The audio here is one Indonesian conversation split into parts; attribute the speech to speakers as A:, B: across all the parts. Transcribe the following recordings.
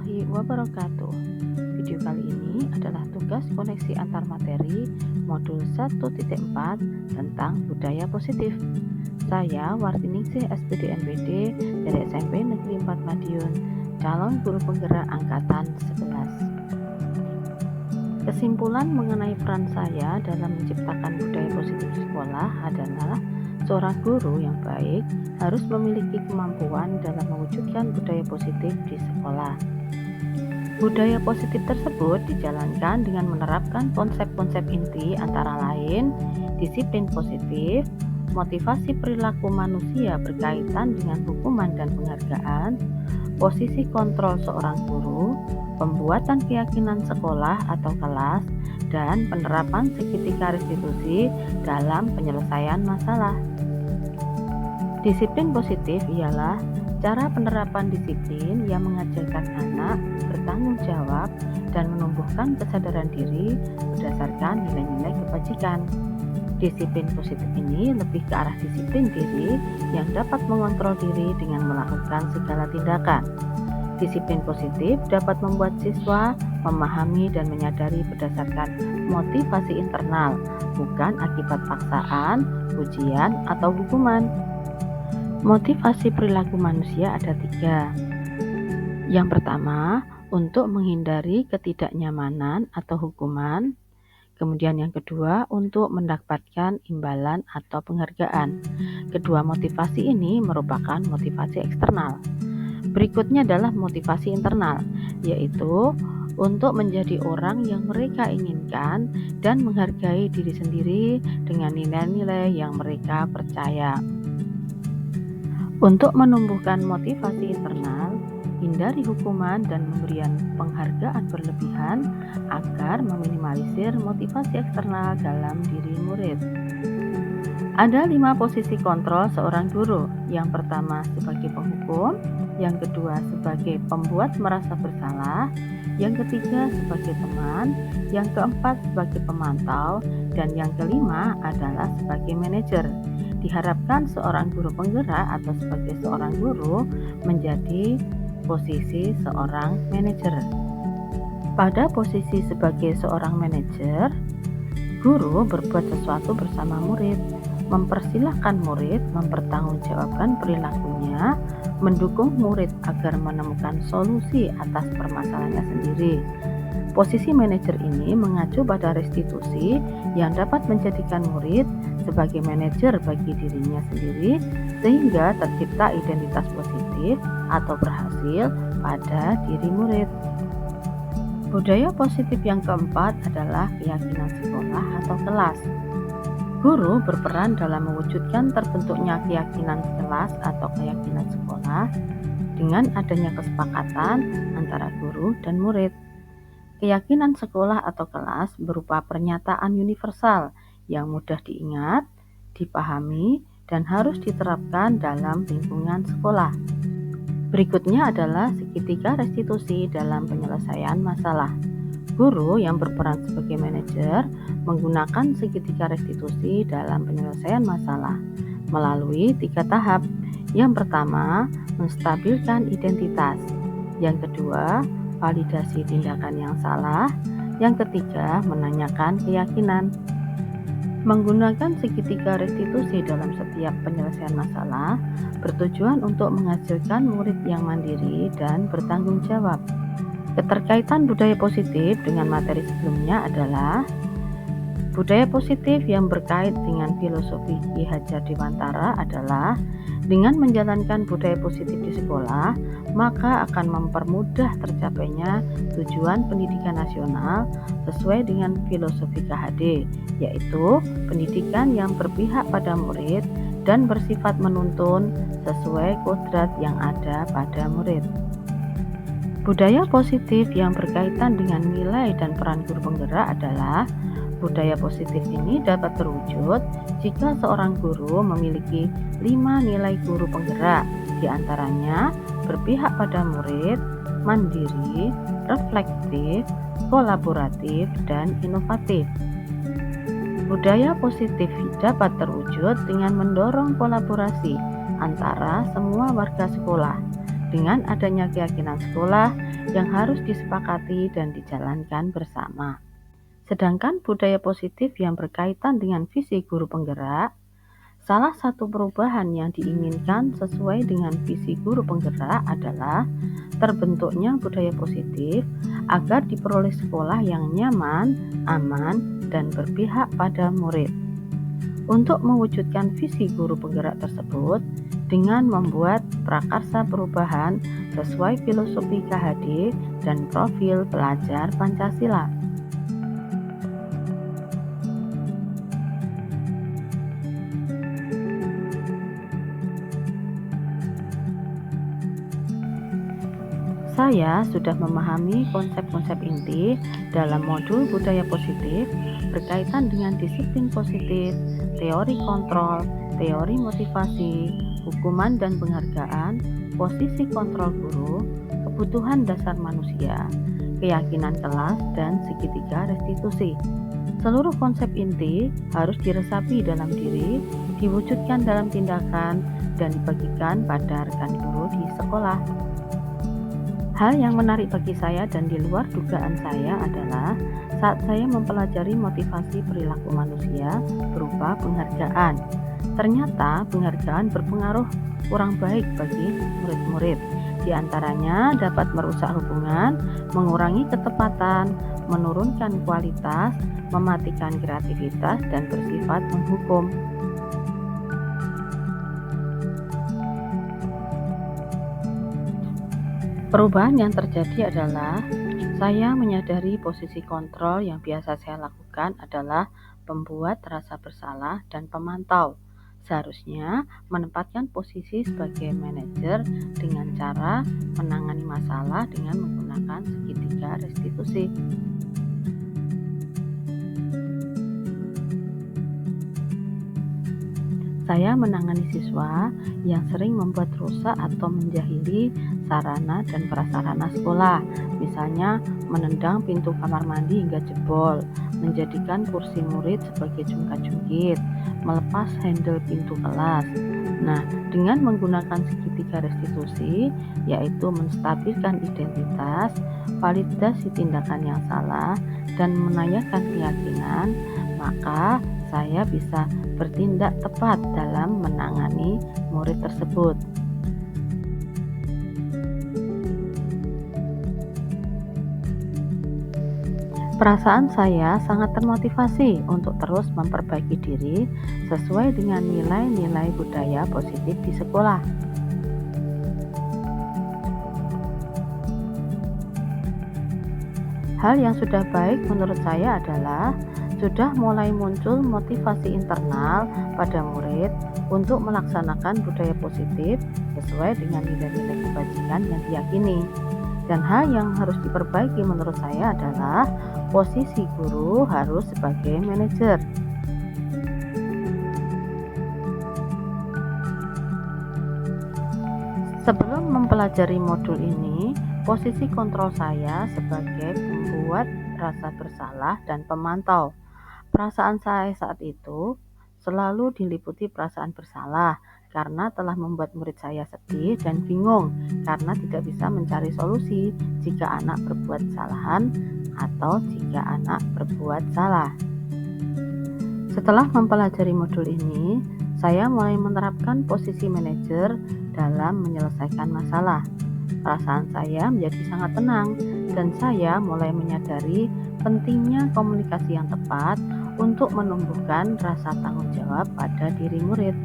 A: warahmatullahi wabarakatuh. Video kali ini adalah tugas koneksi antar materi modul 1.4 tentang budaya positif. Saya Wartiningsih SPDMPD dari SMP Negeri 4 Madiun, calon guru penggerak angkatan 11. Kesimpulan mengenai peran saya dalam menciptakan budaya positif di sekolah adalah seorang guru yang baik harus memiliki kemampuan dalam mewujudkan budaya positif di sekolah. Budaya positif tersebut dijalankan dengan menerapkan konsep-konsep inti antara lain disiplin positif, motivasi perilaku manusia berkaitan dengan hukuman dan penghargaan, posisi kontrol seorang guru, pembuatan keyakinan sekolah atau kelas, dan penerapan segitiga restitusi dalam penyelesaian masalah. Disiplin positif ialah cara penerapan disiplin yang mengajarkan anak bertanggung jawab dan menumbuhkan kesadaran diri berdasarkan nilai-nilai kebajikan. Disiplin positif ini lebih ke arah disiplin diri yang dapat mengontrol diri dengan melakukan segala tindakan. Disiplin positif dapat membuat siswa memahami dan menyadari berdasarkan motivasi internal, bukan akibat paksaan, ujian, atau hukuman. Motivasi perilaku manusia ada 3. Yang pertama, untuk menghindari ketidaknyamanan atau hukuman. Kemudian yang kedua, untuk mendapatkan imbalan atau penghargaan. Kedua motivasi ini merupakan motivasi eksternal. Berikutnya adalah motivasi internal, yaitu untuk menjadi orang yang mereka inginkan dan menghargai diri sendiri dengan nilai-nilai yang mereka percaya. Untuk menumbuhkan motivasi internal, hindari hukuman dan pemberian penghargaan berlebihan agar meminimalisir motivasi eksternal dalam diri murid. Ada 5 posisi kontrol seorang guru. Yang pertama sebagai penghukum, yang kedua sebagai pembuat merasa bersalah, yang ketiga sebagai teman, yang keempat sebagai pemantau, dan yang kelima adalah sebagai manajer. Diharapkan seorang guru penggerak atau sebagai seorang guru menjadi posisi seorang manajer. Pada posisi sebagai seorang manajer, guru berbuat sesuatu bersama murid, mempersilahkan murid mempertanggungjawabkan perilakunya, mendukung murid agar menemukan solusi atas permasalahannya sendiri. Posisi manajer ini mengacu pada restitusi yang dapat menjadikan murid sebagai manajer bagi dirinya sendiri sehingga tercipta identitas positif atau berhasil pada diri murid. Budaya positif yang keempat adalah keyakinan sekolah atau kelas. Guru berperan dalam mewujudkan terbentuknya keyakinan kelas atau keyakinan sekolah dengan adanya kesepakatan antara guru dan murid. Keyakinan sekolah atau kelas berupa pernyataan universal yang mudah diingat, dipahami, dan harus diterapkan dalam lingkungan sekolah. Berikutnya adalah segitiga restitusi dalam penyelesaian masalah. Guru yang berperan sebagai manajer menggunakan segitiga restitusi dalam penyelesaian masalah melalui 3 tahap. Yang pertama, menstabilkan identitas. Yang kedua, validasi tindakan yang salah. Yang ketiga, menanyakan keyakinan. Menggunakan segitiga restitusi dalam setiap penyelesaian masalah bertujuan untuk menghasilkan murid yang mandiri dan bertanggung jawab. Keterkaitan budaya positif dengan materi sebelumnya adalah budaya positif yang berkait dengan filosofi Ki Hajar Dewantara adalah dengan menjalankan budaya positif di sekolah, maka akan mempermudah tercapainya tujuan pendidikan nasional sesuai dengan filosofi KHD, yaitu pendidikan yang berpihak pada murid dan bersifat menuntun sesuai kodrat yang ada pada murid. Budaya positif yang berkaitan dengan nilai dan peran guru penggerak adalah budaya positif ini dapat terwujud jika seorang guru memiliki 5 nilai guru penggerak, diantaranya berpihak pada murid, mandiri, reflektif, kolaboratif, dan inovatif. Budaya positif dapat terwujud dengan mendorong kolaborasi antara semua warga sekolah dengan adanya keyakinan sekolah yang harus disepakati dan dijalankan bersama. Sedangkan budaya positif yang berkaitan dengan visi guru penggerak, salah satu perubahan yang diinginkan sesuai dengan visi guru penggerak adalah terbentuknya budaya positif agar diperoleh sekolah yang nyaman, aman, dan berpihak pada murid. Untuk mewujudkan visi guru penggerak tersebut, dengan membuat prakarsa perubahan sesuai filosofi KHD dan profil pelajar Pancasila. Saya sudah memahami konsep-konsep inti dalam modul budaya positif berkaitan dengan disiplin positif, teori kontrol, teori motivasi, hukuman dan penghargaan, posisi kontrol guru, kebutuhan dasar manusia, keyakinan kelas, dan segitiga restitusi. Seluruh konsep inti harus diresapi dalam diri, diwujudkan dalam tindakan, dan dibagikan pada rekan guru di sekolah. Hal yang menarik bagi saya dan di luar dugaan saya adalah saat saya mempelajari motivasi perilaku manusia berupa penghargaan. Ternyata penghargaan berpengaruh kurang baik bagi murid-murid. Di antaranya dapat merusak hubungan, mengurangi ketepatan, menurunkan kualitas, mematikan kreativitas, dan bersifat menghukum. Perubahan yang terjadi adalah saya menyadari posisi kontrol yang biasa saya lakukan adalah pembuat rasa bersalah dan pemantau. Seharusnya menempatkan posisi sebagai manajer dengan cara menangani masalah dengan menggunakan segitiga restitusi. Saya menangani siswa yang sering membuat rusak atau menjahili sarana dan prasarana sekolah, misalnya menendang pintu kamar mandi hingga jebol, menjadikan kursi murid sebagai jungkat-jungkit, melepas handle pintu kelas. Nah, dengan menggunakan segitiga restitusi, yaitu menstabilkan identitas, validasi tindakan yang salah, dan menanyakan keyakinan, maka saya bisa bertindak tepat dalam menangani murid tersebut. Perasaan saya sangat termotivasi untuk terus memperbaiki diri sesuai dengan nilai-nilai budaya positif di sekolah. Hal yang sudah baik menurut saya adalah sudah mulai muncul motivasi internal pada murid untuk melaksanakan budaya positif sesuai dengan nilai-nilai kebajikan yang diyakini. Dan hal yang harus diperbaiki menurut saya adalah posisi guru harus sebagai manajer. Sebelum mempelajari modul ini, posisi kontrol saya sebagai pembuat rasa bersalah dan pemantau. Perasaan saya saat itu selalu diliputi perasaan bersalah karena telah membuat murid saya sedih dan bingung karena tidak bisa mencari solusi jika anak berbuat kesalahan atau jika anak berbuat salah. Setelah mempelajari modul ini, saya mulai menerapkan posisi manajer dalam menyelesaikan masalah. Perasaan saya menjadi sangat tenang dan saya mulai menyadari pentingnya komunikasi yang tepat untuk menumbuhkan rasa tanggung jawab pada diri murid.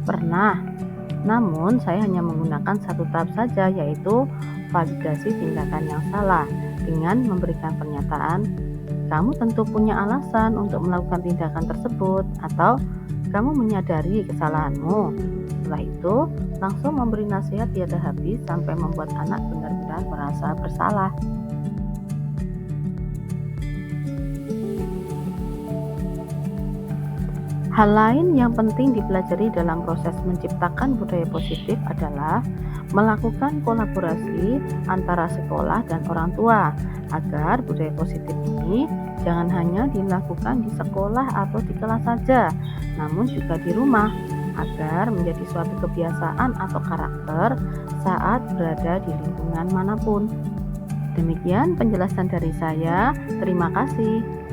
A: Pernah, namun saya hanya menggunakan satu tahap saja, yaitu validasi tindakan yang salah dengan memberikan pernyataan, kamu tentu punya alasan untuk melakukan tindakan tersebut atau kamu menyadari kesalahanmu. Setelah itu, langsung memberi nasihat tiada habis sampai membuat anak benar-benar merasa bersalah. Hal lain yang penting dipelajari dalam proses menciptakan budaya positif adalah melakukan kolaborasi antara sekolah dan orang tua agar budaya positif ini jangan hanya dilakukan di sekolah atau di kelas saja, namun juga di rumah, agar menjadi suatu kebiasaan atau karakter saat berada di lingkungan manapun. Demikian penjelasan dari saya. Terima kasih.